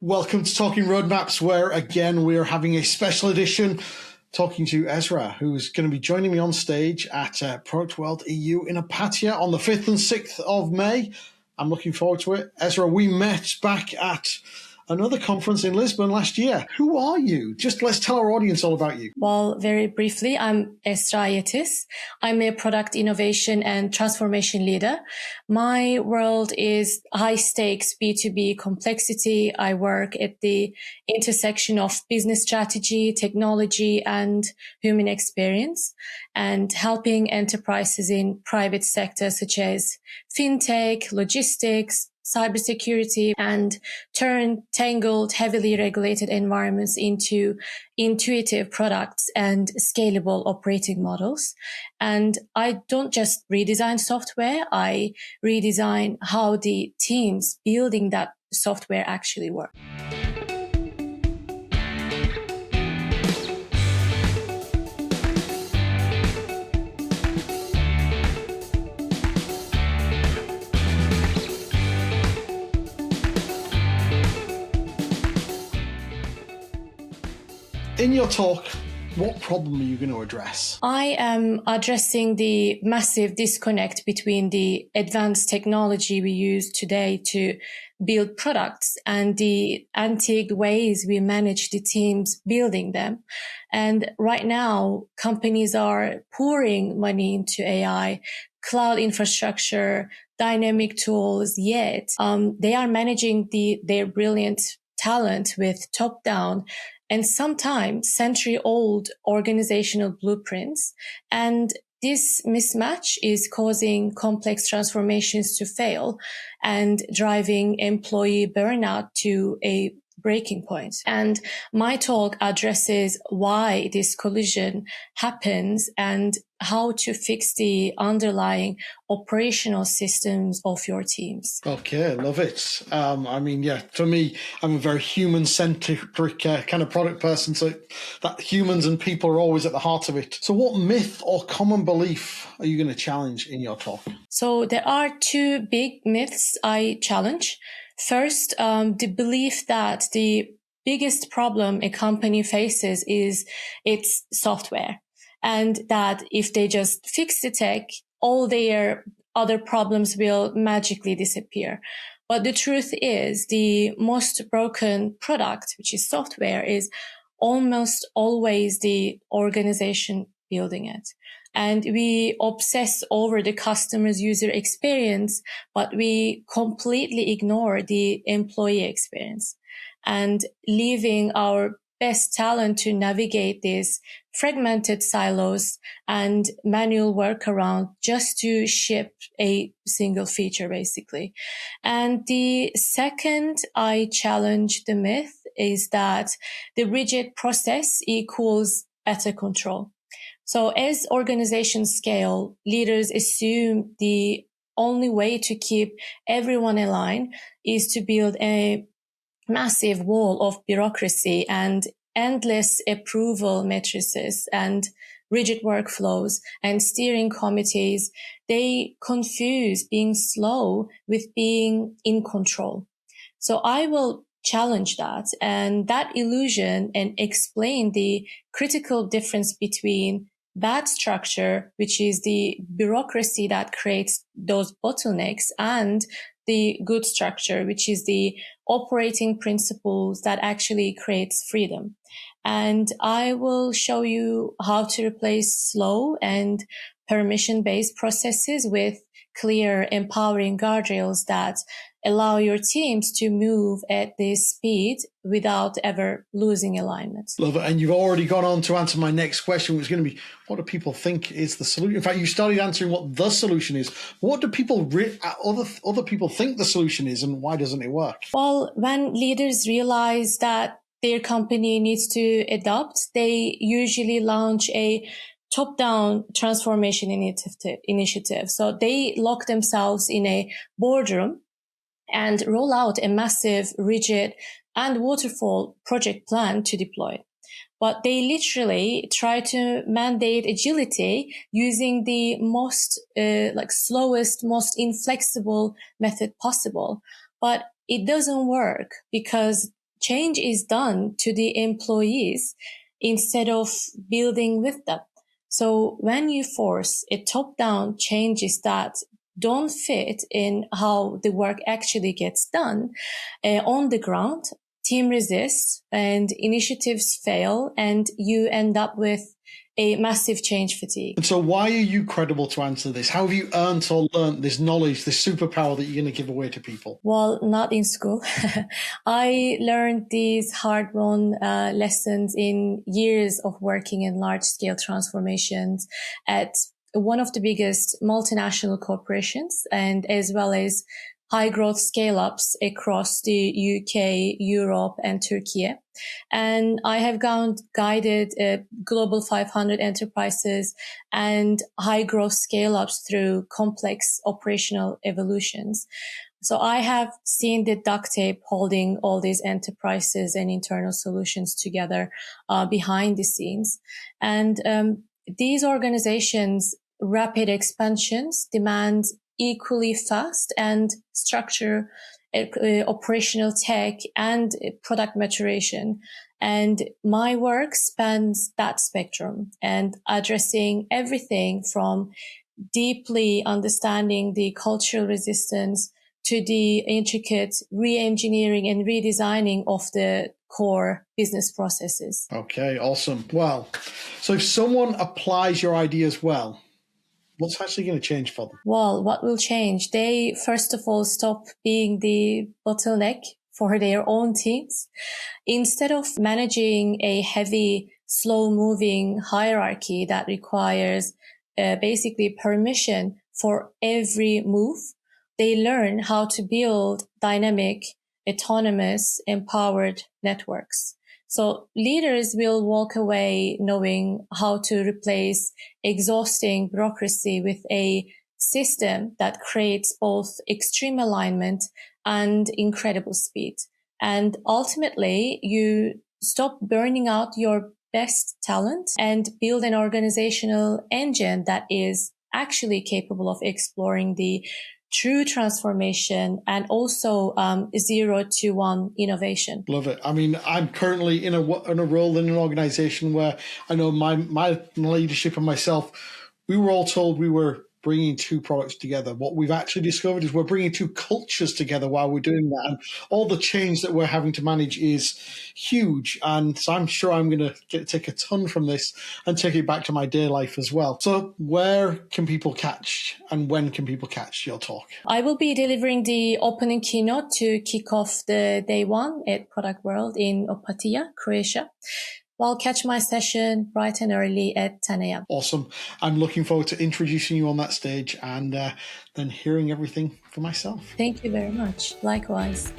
Welcome to Talking Roadmaps, where again we're having a special edition talking to Esra, who's going to be joining me on stage at Product World EU in Apatia on the 5th and 6th of May. I'm looking forward to it. Esra, we met back at another conference in Lisbon last year. Who are you? Just let's tell our audience all about you. Well, very briefly, I'm Esra Yetis. I'm a product innovation and transformation leader. My world is high stakes B2B complexity. I work at the intersection of business strategy, technology, and human experience, and helping enterprises in private sectors such as fintech, logistics, cybersecurity, and turn tangled, heavily regulated environments into intuitive products and scalable operating models. And I don't just redesign software, I redesign how the teams building that software actually work. In your talk, what problem are you going to address? I am addressing the massive disconnect between the advanced technology we use today to build products and the antique ways we manage the teams building them. And right now, companies are pouring money into AI, cloud infrastructure, dynamic tools, yet they are managing their brilliant talent with top-down and sometimes century-old organizational blueprints. And this mismatch is causing complex transformations to fail and driving employee burnout to a breaking point. And my talk addresses why this collision happens and how to fix the underlying operational systems of your teams. Okay, love it. For me, I'm a very human-centric kind of product person, so that humans and people are always at the heart of it. So what myth or common belief are you going to challenge in your talk? So there are two big myths I challenge. First, the belief that the biggest problem a company faces is its software, and that if they just fix the tech, all their other problems will magically disappear. But the truth is, the most broken product, which is software, is almost always the organization building it. And we obsess over the customer's user experience, but we completely ignore the employee experience, and leaving our best talent to navigate these fragmented silos and manual workaround just to ship a single feature, basically. And the second, I challenge the myth is that the rigid process equals better control. So as organizations scale, leaders assume the only way to keep everyone aligned is to build a massive wall of bureaucracy and endless approval matrices and rigid workflows and steering committees. They confuse being slow with being in control. So I will challenge that and that illusion and explain the critical difference between bad structure, which is the bureaucracy that creates those bottlenecks, and the good structure, which is the operating principles that actually creates freedom. And I will show you how to replace slow and permission-based processes with clear, empowering guardrails that allow your teams to move at this speed without ever losing alignment. Love it. And you've already gone on to answer my next question, which is going to be, what do people think is the solution? In fact, you started answering what the solution is. What do people, other people think the solution is, and why doesn't it work? Well, when leaders realize that their company needs to adopt, they usually launch a top-down transformation initiative. So they lock themselves in a boardroom and roll out a massive, rigid, and waterfall project plan to deploy. But they literally try to mandate agility using the most, slowest, most inflexible method possible. But it doesn't work because change is done to the employees instead of building with them. So when you force a top-down changes that don't fit in how the work actually gets done on the ground, team resists and initiatives fail, and you end up with a massive change fatigue. And so why are you credible to answer this? How have you earned or learned this knowledge, this superpower that you're going to give away to people? Well, not in school. I learned these hard-won lessons in years of working in large-scale transformations at one of the biggest multinational corporations, and as well as high growth scale ups across the UK, Europe, and Turkey. And I have guided global 500 enterprises and high growth scale ups through complex operational evolutions. So I have seen the duct tape holding all these enterprises and internal solutions together behind the scenes. And these organizations' rapid expansions demand equally fast and structure operational tech and product maturation. And my work spans that spectrum and addressing everything from deeply understanding the cultural resistance to the intricate re-engineering and redesigning of the core business processes. Okay, awesome. Well, so if someone applies your ideas well, what's actually going to change for them? Well, what will change? They, first of all, stop being the bottleneck for their own teams. Instead of managing a heavy, slow-moving hierarchy that requires basically permission for every move, they learn how to build dynamic, autonomous, empowered networks. So leaders will walk away knowing how to replace exhausting bureaucracy with a system that creates both extreme alignment and incredible speed. And ultimately, you stop burning out your best talent and build an organizational engine that is actually capable of exploring the true transformation and also 0 to 1 innovation. Love it. I mean, I'm currently in a role in an organization where I know my leadership and myself, we were all told we were bringing two products together. What we've actually discovered is we're bringing two cultures together while we're doing that. And all the change that we're having to manage is huge. And so I'm sure I'm going to take a ton from this and take it back to my day life as well. So where can people catch and when can people catch your talk? I will be delivering the opening keynote to kick off the day one at Product World in Opatija, Croatia. Well, catch my session bright and early at 10 a.m. Awesome. I'm looking forward to introducing you on that stage and then hearing everything for myself. Thank you very much. Likewise.